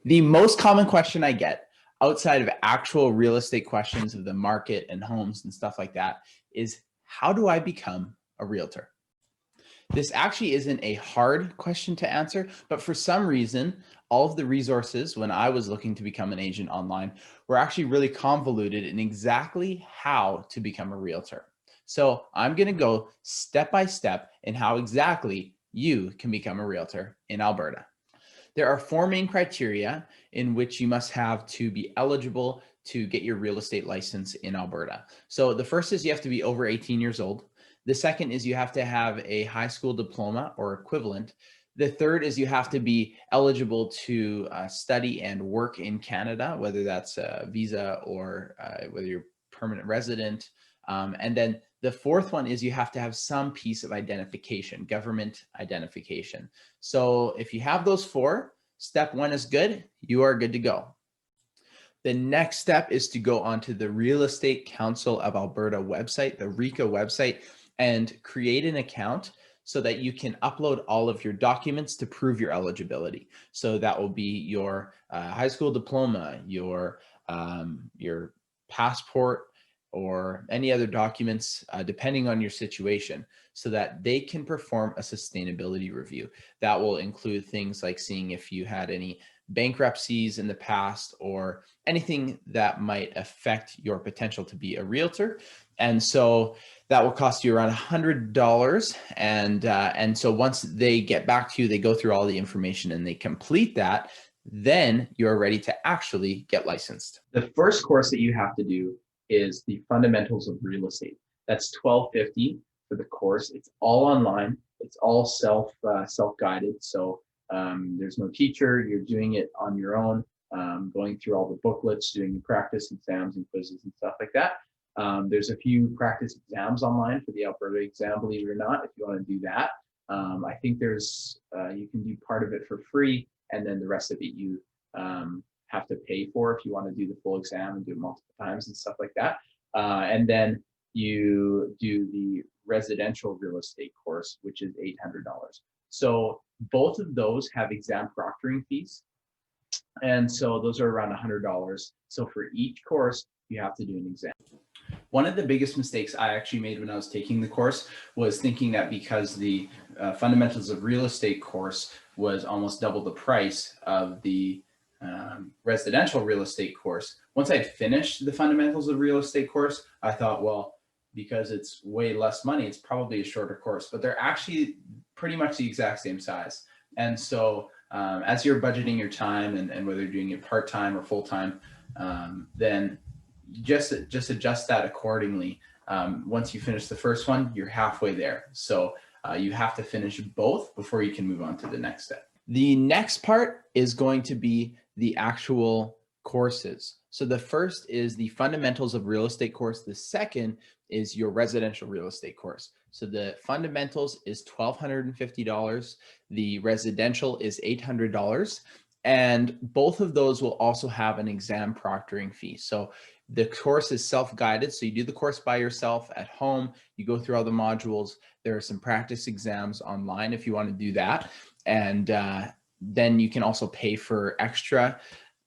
The most common question I get outside of actual real estate questions of the market and homes and stuff like that is, how do I become a realtor? This actually isn't a hard question to answer, but for some reason, all of the resources when I was looking to become an agent online were actually really convoluted in exactly how to become a realtor. So I'm going to go step by step in how exactly you can become a realtor in Alberta. There are four main criteria in which you must have to be eligible to get your real estate license in Alberta. So the first is you have to be over 18 years old. The second is you have to have a high school diploma or equivalent. The third is you have to be eligible to study and work in Canada, whether that's a visa or whether you're permanent resident. And then the fourth one is you have to have some piece of identification, government identification. So if you have those four, step one is good, you are good to go. The next step is to go onto the Real Estate Council of Alberta website, the RECA website, and create an account so that you can upload all of your documents to prove your eligibility. So that will be your high school diploma, your passport, or any other documents, depending on your situation, so that they can perform a sustainability review. That will include things like seeing if you had any bankruptcies in the past or anything that might affect your potential to be a realtor. And so that will cost you around $100. And so once they get back to you, they go through all the information and they complete that, then you're ready to actually get licensed. The first course that you have to do is the fundamentals of real estate. That's $12.50 for the course. It's all online. It's all self-guided. So there's no teacher. You're doing it on your own, going through all the booklets, doing the practice exams and quizzes and stuff like that. There's a few practice exams online for the Alberta exam, believe it or not, if you want to do that. I think there's you can do part of it for free, and then the rest of it you have to pay for if you want to do the full exam and do it multiple times and stuff like that. And then you do the residential real estate course, which is $800. So both of those have exam proctoring fees. And so those are around $100. So for each course, you have to do an exam. One of the biggest mistakes I actually made when I was taking the course was thinking that because the fundamentals of real estate course was almost double the price of the residential real estate course. Once I finished the fundamentals of real estate course, I thought, well, because it's way less money, it's probably a shorter course, but they're actually pretty much the exact same size. And so as you're budgeting your time and whether you're doing it part-time or full-time, then just adjust that accordingly. Once you finish the first one, you're halfway there. So you have to finish both before you can move on to the next step. The next part is going to be the actual courses. So the first is the fundamentals of real estate course. The second is your residential real estate course. So the fundamentals is $1,250. The residential is $800. And both of those will also have an exam proctoring fee. So the course is self-guided. So you do the course by yourself at home. You go through all the modules. There are some practice exams online if you want to do that. And then you can also pay for extra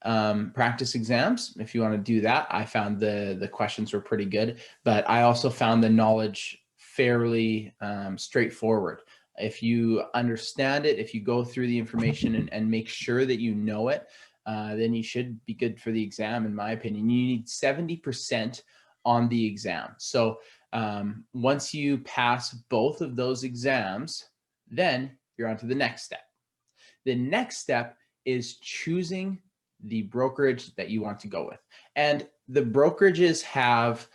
practice exams if you want to do that. I found the questions were pretty good, but I also found the knowledge fairly straightforward. If you understand it, if you go through the information and make sure that you know it, then you should be good for the exam, in my opinion. You need 70% on the exam. So once you pass both of those exams, then you're on to the next step. The next step is choosing the brokerage that you want to go with. And the brokerages have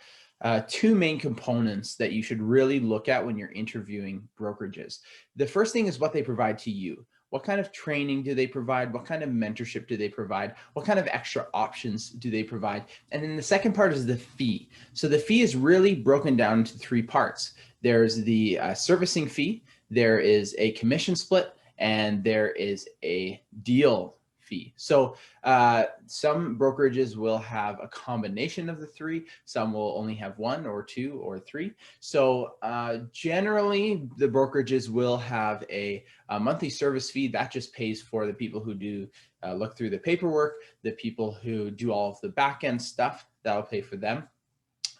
two main components that you should really look at when you're interviewing brokerages. The first thing is what they provide to you. What kind of training do they provide? What kind of mentorship do they provide? What kind of extra options do they provide? And then the second part is the fee. So the fee is really broken down into three parts. There's the servicing fee, there is a commission split, and there is a deal fee. So some brokerages will have a combination of the three. Some will only have one or two or three. So generally the brokerages will have a monthly service fee that just pays for the people who do look through the paperwork, the people who do all of the back end stuff, that'll pay for them.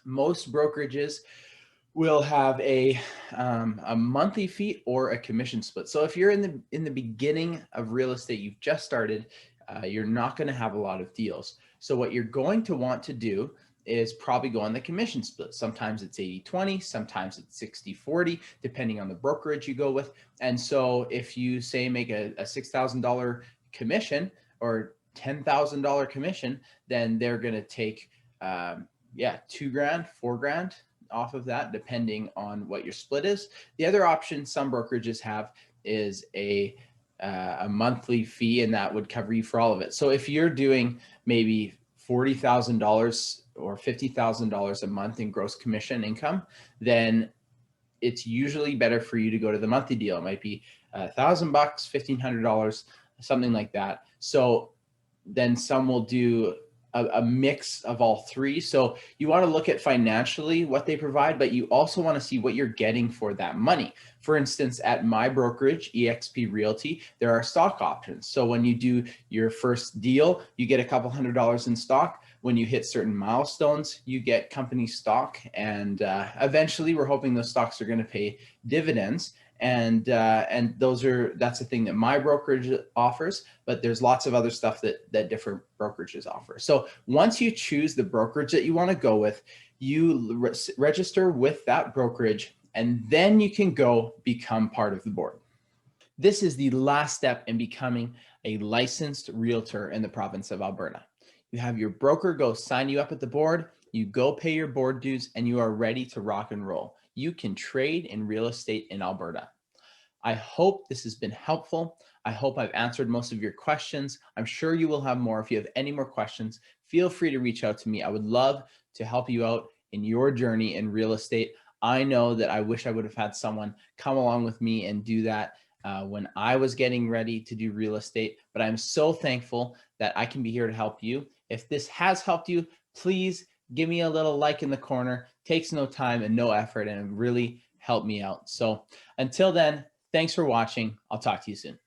Most brokerages will have a monthly fee or a commission split. So if you're in the beginning of real estate, you've just started, you're not going to have a lot of deals. So what you're going to want to do is probably go on the commission split. Sometimes it's 80-20, sometimes it's 60-40, depending on the brokerage you go with. And so if you say make a $6,000 commission or $10,000 commission, then they're going to take $2,000, $4,000 off of that, depending on what your split is. The other option some brokerages have is a monthly fee, and that would cover you for all of it. So if you're doing maybe $40,000 or $50,000 a month in gross commission income, then it's usually better for you to go to the monthly deal. It might be $1,000, $1,500, something like that. So then some will do a mix of all three. So you want to look at financially what they provide, but you also want to see what you're getting for that money. For instance, at my brokerage, eXp Realty, there are stock options. So when you do your first deal, you get a couple $100 in stock. When you hit certain milestones, you get company stock. And eventually we're hoping those stocks are going to pay dividends. And that's the thing that my brokerage offers, but there's lots of other stuff that different brokerages offer. So once you choose the brokerage that you want to go with, you register with that brokerage, and then you can go become part of the board. This is the last step in becoming a licensed realtor in the province of Alberta. You have your broker go sign you up at the board, you go pay your board dues, and you are ready to rock and roll. You can trade in real estate in Alberta. I hope this has been helpful. I hope I've answered most of your questions. I'm sure you will have more. If you have any more questions, feel free to reach out to me. I would love to help you out in your journey in real estate. I know that I wish I would have had someone come along with me and do that when I was getting ready to do real estate, but I'm so thankful that I can be here to help you. If this has helped you, please give me a little like in the corner. Takes no time and no effort, and it really helped me out. So until then, thanks for watching. I'll talk to you soon.